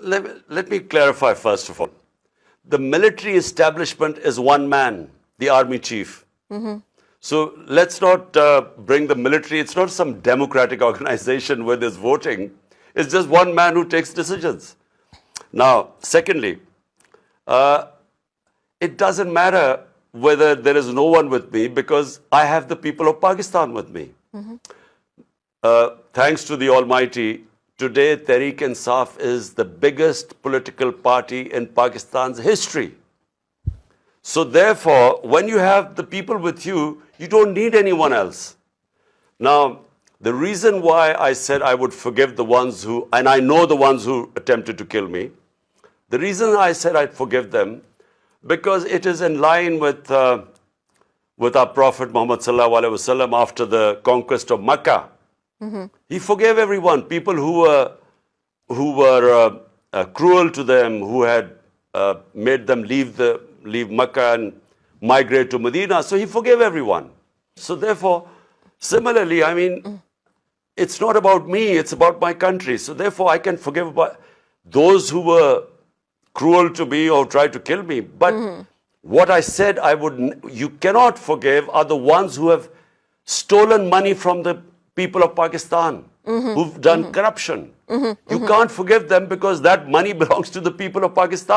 let me clarify first of all. The military establishment is one man, the army chief. So let's not bring the military. It's not some democratic organization where there's voting. It's just one man who takes decisions. Now, secondly, it doesn't matter whether there is no one with me because I have the people of Pakistan with me. Thanks to the Almighty, today Tehreek-e-Insaf is the biggest political party in Pakistan's history. So therefore, when you have the people with you, you don't need anyone else. Now, the reason why I said I would forgive the ones who, and I know the ones who attempted to kill me, the reason I said I'd forgive them, because it is in line with our Prophet Muhammad sallallahu alaihi wasallam after the conquest of Makkah. He forgave everyone, people who were cruel to them, who had made them leave Makkah and migrate to Medina. So he forgave everyone. So therefore, similarly, I mean, it's not about me, it's about my country. So therefore, I can forgive about those who were cruel to me or tried to kill me. But what I said you cannot forgive are the ones who have stolen money from the people of Pakistan, who've done corruption. You can't forgive them because that money belongs to the people of Pakistan.